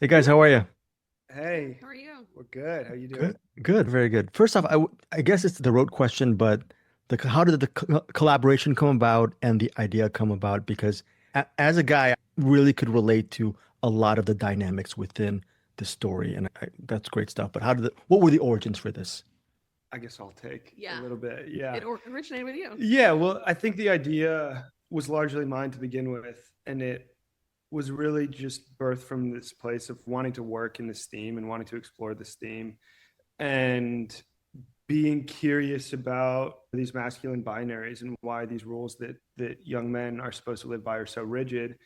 Hey guys, how are you? Hey, How are you? we're good. How you Good. doing? Good, very good. First off, I guess it's the road question, but how did the collaboration come about and the idea come about? Because as a guy, I really could relate to a lot of the dynamics within the story, and that's great stuff. But what were the origins for this? I guess I'll take a Yeah, little bit. it Yeah. originated with you. Yeah, well, I think the idea was largely mine to begin with, and it was really just birthed from this place of wanting to work in this theme and wanting to explore this theme and being curious about these masculine binaries and why these rules that young men are supposed to live by are so rigid,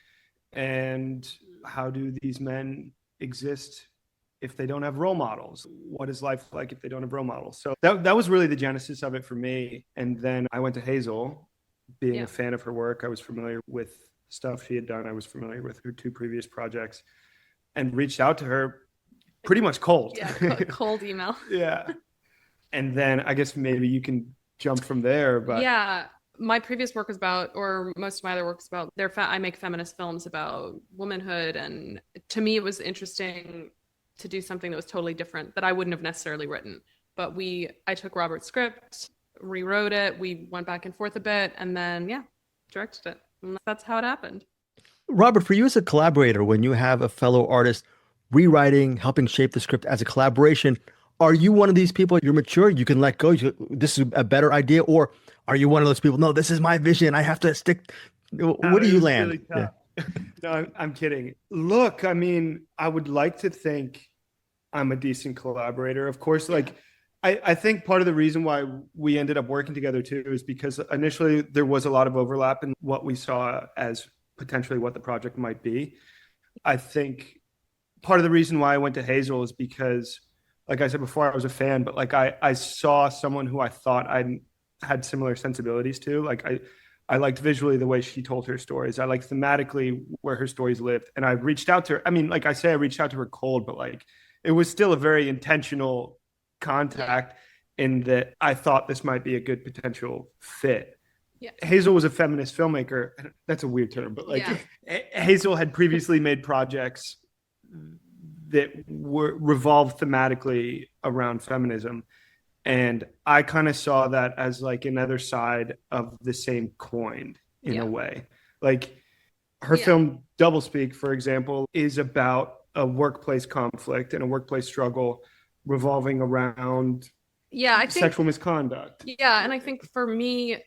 and how do these men exist if they don't have role models? What is life like if they don't have role models? So that was really the genesis of it for me. And then I went to Hazel, being a Yeah, fan of her work. I was familiar with stuff she had done. I was familiar with her two previous projects and reached out to her pretty much cold. yeah, cold email. Yeah. And then I guess maybe you can jump from there, but Yeah, my previous work was about, or most of my other work is about, I make feminist films about womanhood, and to me, it was interesting to do something that was totally different that I wouldn't have necessarily written. But I took Robert's script, rewrote it, we went back and forth a bit, and then yeah, directed it. And that's how it happened. Robert, for you as a collaborator, when you have a fellow artist rewriting, helping shape the script as a collaboration, are you one of these people, you're mature, you can let go, this is a better idea, or are you one of those people, no, this is my vision, I have to stick. Where do it you was land? really Yeah. tough. No, I'm kidding. Look, I mean, I would like to think I'm a decent collaborator. Of course, Yeah, I think part of the reason why we ended up working together too is because initially there was a lot of overlap in what we saw as potentially what the project might be. I think part of the reason why I went to Hazel is because, like I said before, I was a fan, but like I saw someone who I thought I had similar sensibilities to. I liked visually the way she told her stories. I liked thematically where her stories lived. And I reached out to her. I mean, like I say, I reached out to her cold, but like it was still a very intentional yeah, contact in that I thought this might be a good potential fit. yeah, Hazel was a feminist filmmaker. That's a weird term, but like yeah, Hazel had previously made projects that were revolved thematically around feminism, and I kind of saw that as like another side of the same coin in a yeah, way. Like her yeah. film Doublespeak, for example, is about a workplace conflict and a workplace struggle revolving around Yeah, I think sexual misconduct. Yeah, and I think for me,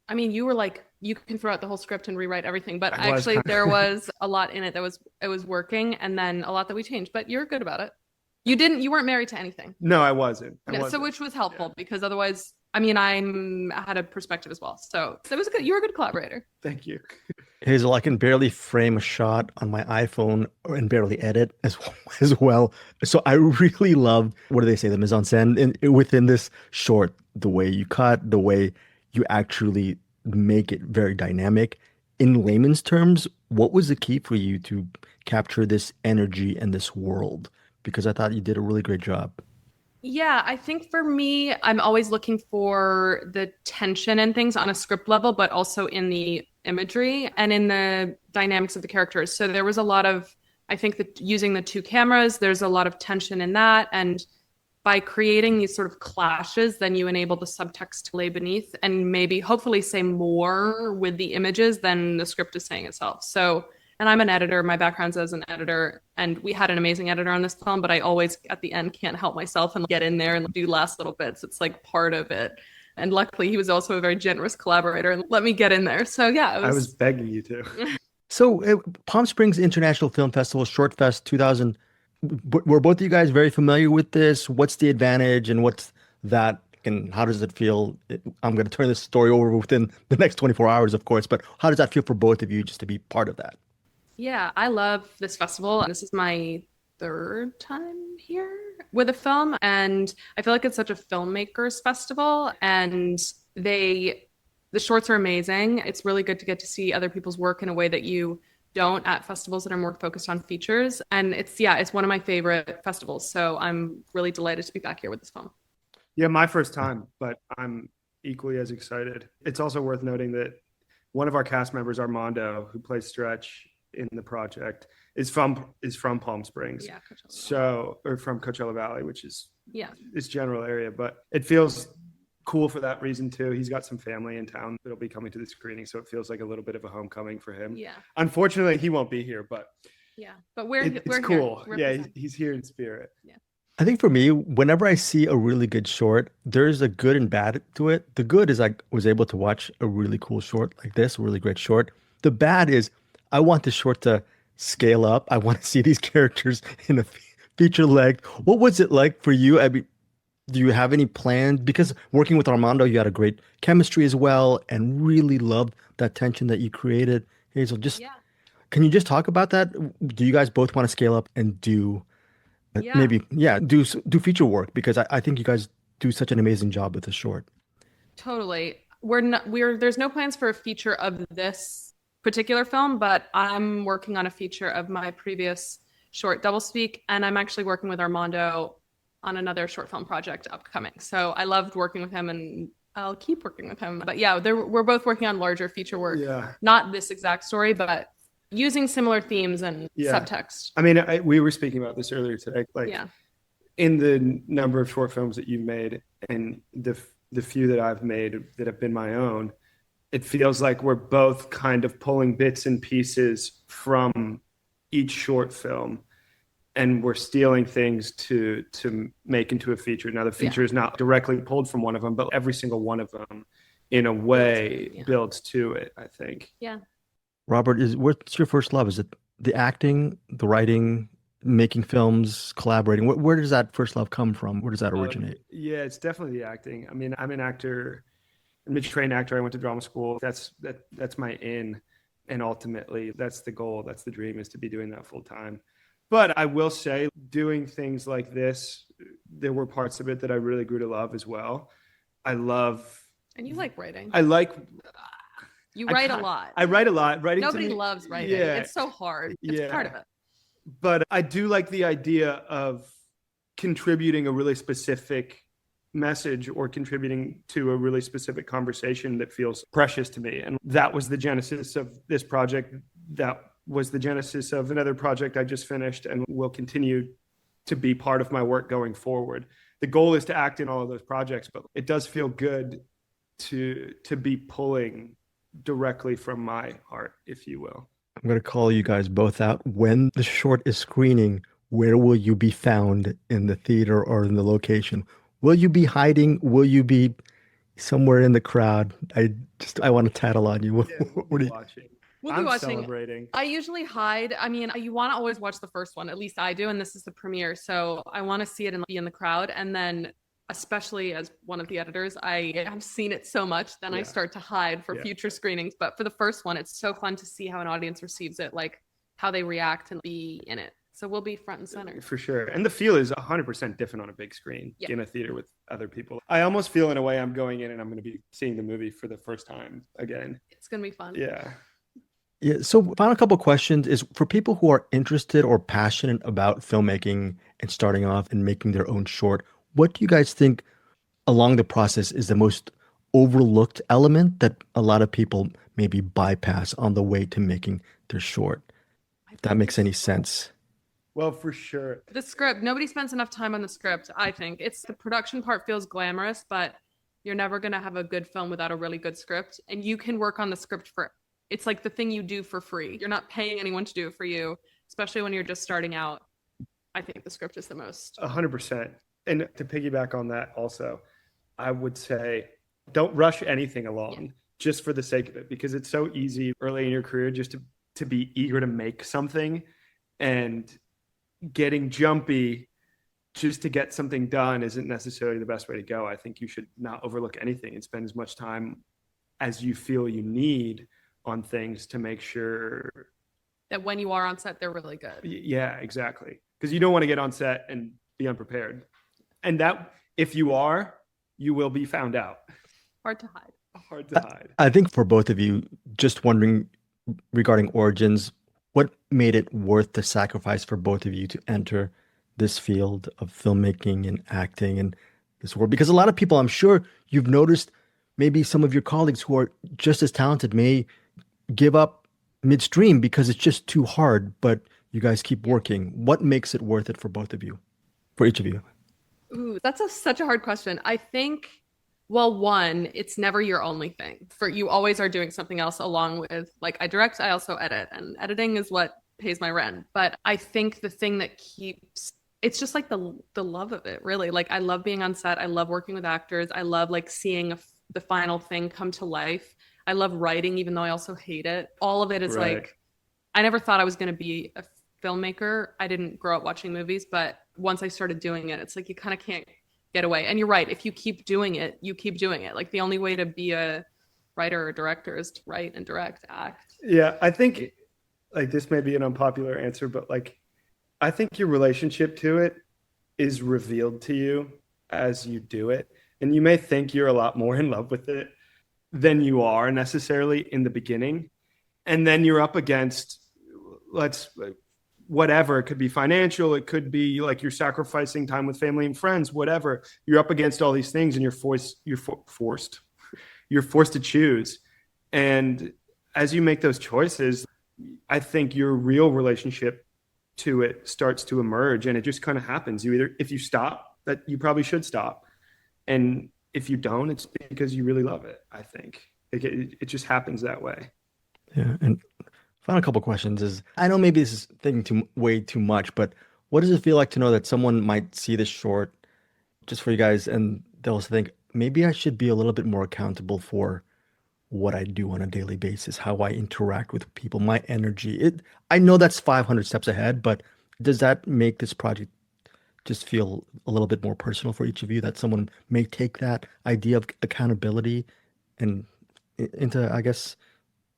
I mean, you were like, you can throw out the whole script and rewrite everything, but I was actually kind there of was a lot in it that was it was working, and then a lot that we changed. But you're good about it. You weren't married to anything. no, I wasn't. I No, so wasn't. which was Yeah. helpful because otherwise, I mean, I had a perspective as well. So that was good. You were a good collaborator. Thank you. Hazel, I can barely frame a shot on my iPhone and barely edit as well. So I really love, what do they say, the mise en scène within this short, the way you cut, the way you actually make it very dynamic. In layman's terms, what was the key for you to capture this energy and this world? Because I thought you did a really great job. Yeah, I think for me, I'm always looking for the tension and things on a script level, but also in the imagery and in the dynamics of the characters. So there was a lot of, I think that using the two cameras, there's a lot of tension in that. And by creating these sort of clashes, then you enable the subtext to lay beneath and maybe hopefully say more with the images than the script is saying itself. So, and I'm an editor, my background's as an editor, and we had an amazing editor on this film, but I always at the end can't help myself and get in there and do last little bits. It's like part of it. And luckily, he was also a very generous collaborator and let me get in there. So, yeah, it I was was. begging you to. So, Palm Springs International Film Festival Shortfest 2000, were both of you guys very familiar with this? What's the advantage and what's that, and how does it feel? I'm going to turn this story over within the next 24 hours, of course, but how does that feel for both of you just to be part of that? Yeah, I love this festival. This is my third time here with a film, and I feel like it's such a filmmakers festival. And they, the shorts are amazing. It's really good to get to see other people's work in a way that you don't at festivals that are more focused on features. And yeah, it's one of my favorite festivals. So I'm really delighted to be back here with this film. Yeah, my first time, but I'm equally as excited. It's also worth noting that one of our cast members, Armando, who plays Stretch in the project, is from Palm Springs. Yeah, Coachella. So, or from Coachella Valley, which is Yeah. this general area, but it feels cool for that reason too. He's got some family in town that'll be coming to the screening, so it feels like a little bit of a homecoming for him. Yeah. Unfortunately, he won't be here, but Yeah. But we're it's here. cool. We're Yeah, present. he's here in spirit. Yeah. I think for me, whenever I see a really good short, there's a good and bad to it. The good is I was able to watch a really cool short like this, a really great short. The bad is I want the short to scale up. I want to see these characters in a feature length. What was it like for you? I mean, do you have any plans? Because working with Armando, you had a great chemistry as well, and really loved that tension that you created. Hazel, just Yeah. can you just talk about that? Do you guys both want to scale up and do Yeah. maybe, do feature work? Because I think you guys do such an amazing job with the short. Totally. There's no plans for a feature of this particular film, but I'm working on a feature of my previous short, Doublespeak, and I'm actually working with Armando on another short film project upcoming. So I loved working with him, and I'll keep working with him. But yeah, we're both working on larger feature work. Yeah. Not this exact story, but using similar themes and Yeah. subtext. I mean, we were speaking about this earlier today. Like, Yeah. in the number of short films that you've made and the few that I've made that have been my own, it feels like we're both kind of pulling bits and pieces from each short film, and we're stealing things to make into a feature. Now, the feature is not directly pulled from one of them, but every single one of them, in a way, builds to it, I think. Yeah. Robert, what's your first love? Is it the acting, the writing, making films, collaborating? Where does that first love come from? Where does that originate? Yeah, it's definitely the acting. I mean, I'm an actor. I'm a trained actor. I went to drama school. That's my in, and ultimately that's the goal. That's the dream, is to be doing that full time. But I will say, doing things like this, there were parts of it that I really grew to love as well. I love. And you like writing. I like. You write a lot. I write a lot. Writing. Nobody to me, loves writing. Yeah, It's so hard. It's part of it. But I do like the idea of contributing a really specific message or contributing to a really specific conversation that feels precious to me. And that was the genesis of this project. That was the genesis of another project I just finished and will continue to be part of my work going forward. The goal is to act in all of those projects, but it does feel good to be pulling directly from my heart, if you will. I'm going to call you guys both out. When the short is screening, where will you be found in the theater or in the location? Will you be hiding? Will you be somewhere in the crowd? I want to tattle on you. Yeah, we'll be watching. We'll be I'm watching. celebrating. I usually hide. I mean, you want to always watch the first one. At least I do. And this is the premiere. So I want to see it and be in the crowd. And then, especially as one of the editors, I have seen it so much. Then I start to hide for future screenings. But for the first one, it's so fun to see how an audience receives it, like how they react and be in it. So we'll be front and center. For sure. And the feel is 100% different on a big screen in a theater with other people. I almost feel in a way I'm going in and I'm going to be seeing the movie for the first time again. It's going to be fun. Yeah. Yeah. So final couple questions is for people who are interested or passionate about filmmaking and starting off and making their own short, what do you guys think along the process is the most overlooked element that a lot of people maybe bypass on the way to making their short? If that makes any sense. Well, for sure. The script. Nobody spends enough time on the script, I think. It's the production part feels glamorous, but you're never going to have a good film without a really good script. And you can work on the script it's like the thing you do for free. You're not paying anyone to do it for you, especially when you're just starting out. I think the script is the most. 100%. And to piggyback on that also, I would say don't rush anything along just for the sake of it, because it's so easy early in your career just to be eager to make something, and getting jumpy just to get something done isn't necessarily the best way to go. I think you should not overlook anything and spend as much time as you feel you need on things to make sure that when you are on set, they're really good. Yeah, exactly. Because you don't want to get on set and be unprepared. And that, if you are, you will be found out. Hard to hide. Hard to hide. I think for both of you, just wondering regarding origins, what made it worth the sacrifice for both of you to enter this field of filmmaking and acting and this world? Because a lot of people, I'm sure you've noticed, maybe some of your colleagues who are just as talented may give up midstream because it's just too hard. But You guys keep working. What makes it worth it for both of you? For each of you? Ooh, that's such a hard question. I think, well, one, it's never your only thing. For you always are doing something else along with, like, I direct, I also edit, and editing is what pays my rent. But I think the thing that keeps it's just like the love of it, really. Like, I love being on set. I love working with actors. I love like seeing the final thing come to life. I love writing, even though I also hate it. All of it is Right. like, I never thought I was going to be a filmmaker. I didn't grow up watching movies, but once I started doing it, it's like you kind of can't get away. And you're right. If you keep doing it, you keep doing it. Like, the only way to be a writer or director is to write and direct, act. Yeah, I think like this may be an unpopular answer, but like I think your relationship to it is revealed to you as you do it. And you may think you're a lot more in love with it than you are necessarily in the beginning. And then you're up against, whatever. It could be financial. It could be like you're sacrificing time with family and friends, whatever. You're up against all these things and you're forced to choose. And as you make those choices, I think your real relationship to it starts to emerge, and it just kind of happens. If you stop, that you probably should stop. And if you don't, it's because you really love it. I think it just happens that way. Yeah. And final couple questions is, I know maybe this is thinking way too much, but what does it feel like to know that someone might see this short just for you guys and they'll think, maybe I should be a little bit more accountable for what I do on a daily basis, how I interact with people, my energy. I know that's 500 steps ahead, but does that make this project just feel a little bit more personal for each of you, that someone may take that idea of accountability and into, I guess,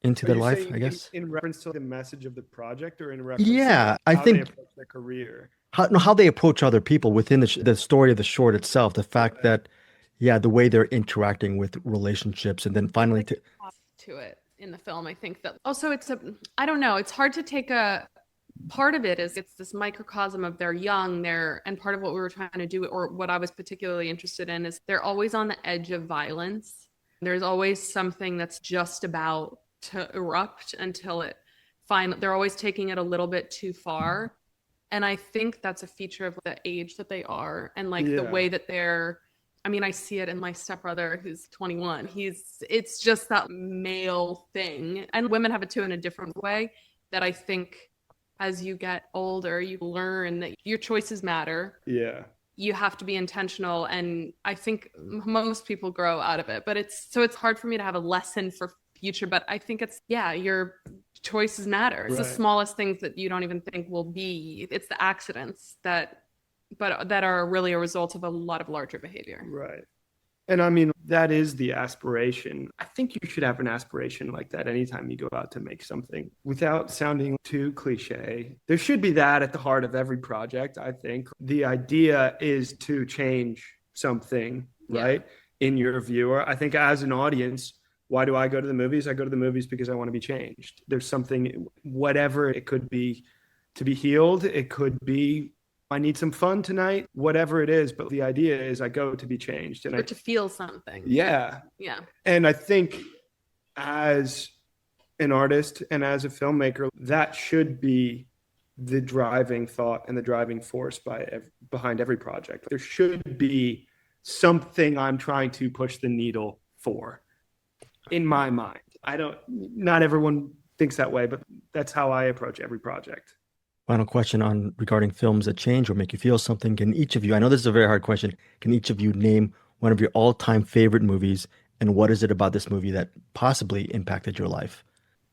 into Are their you life, saying I guess? in reference to the message of the project, or in reference Yeah, to I how they think approach their career? how they approach other people within the story of the short itself, the fact that, yeah, the way they're interacting with relationships, and then finally Like, to it in the film, I think that also I don't know, it's hard to take a part of it is it's this microcosm of they're young, and part of what we were trying to do, or what I was particularly interested in, is they're always on the edge of violence. There's always something that's just about to erupt until they're always taking it a little bit too far. And I think that's a feature of the age that they are, and like the way that I mean, I see it in my stepbrother who's 21. It's just that male thing. And women have it too in a different way, that I think as you get older, you learn that your choices matter. Yeah. You have to be intentional. And I think most people grow out of it, but it's hard for me to have a lesson for future, but I think your choices matter. It's the smallest things that you don't even think will be. It's the accidents that are really a result of a lot of larger behavior. Right. And I mean, that is the aspiration. I think you should have an aspiration like that anytime you go out to make something. Without sounding too cliche, there should be that at the heart of every project, I think. The idea is to change something, right, in your viewer. I think as an audience, why do I go to the movies? I go to the movies because I want to be changed. There's something, whatever it could be, to be healed. It could be, I need some fun tonight, whatever it is. But the idea is I go to be changed. Or to feel something. Yeah. Yeah. And I think as an artist and as a filmmaker, that should be the driving thought and the driving force behind every project. There should be something I'm trying to push the needle for, in my mind. Not everyone thinks that way, but that's how I approach every project. Final question regarding films that change or make you feel something. Can each of you, I know this is a very hard question, can each of you name one of your all-time favorite movies, and what is it about this movie that possibly impacted your life?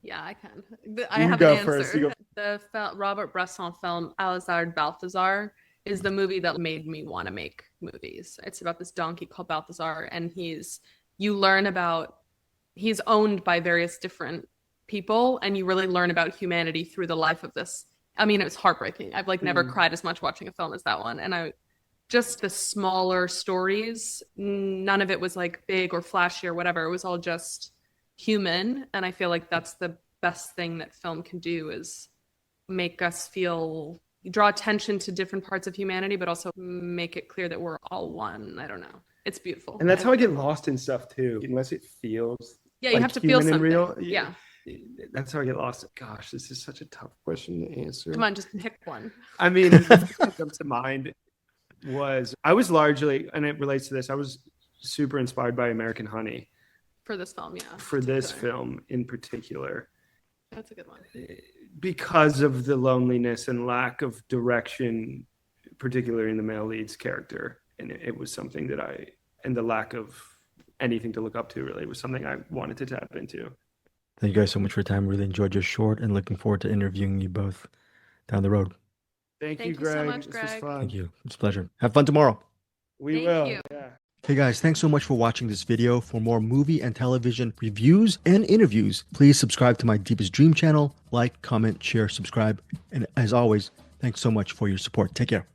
Yeah, I can. I have an answer. The Robert Bresson film Alazard Balthazar is the movie that made me want to make movies. It's about this donkey called Balthazar, and he's owned by various different people, and you really learn about humanity through the life of this. I mean, it was heartbreaking. I've never cried as much watching a film as that one. And just the smaller stories, none of it was like big or flashy or whatever. It was all just human. And I feel like that's the best thing that film can do, is make us draw attention to different parts of humanity, but also make it clear that we're all one. I don't know. It's beautiful. And that's how I get lost in stuff too, unless it feels you have to feel something. real. Yeah. That's how I get lost. Gosh, this is such a tough question to answer. Come on, just pick one. I mean, the thing that comes to mind was I was largely, and it relates to this, I was super inspired by American Honey For this film, yeah. for this particular. film in particular. That's a good one. Because of the loneliness and lack of direction, particularly in the male lead's character. And it was something that and the lack of anything to look up to, really, was something I wanted to tap into. Thank you guys so much for your time. Really enjoyed your short and looking forward to interviewing you both down the road. Thank you, Thank you Greg. so much, This was Greg. fun. Thank you. It's a pleasure. Have fun tomorrow. We Thank will. you. Yeah. Hey guys, thanks so much for watching this video. For more movie and television reviews and interviews, please subscribe to my Deepest Dream channel. Like, comment, share, subscribe. And as always, thanks so much for your support. Take care.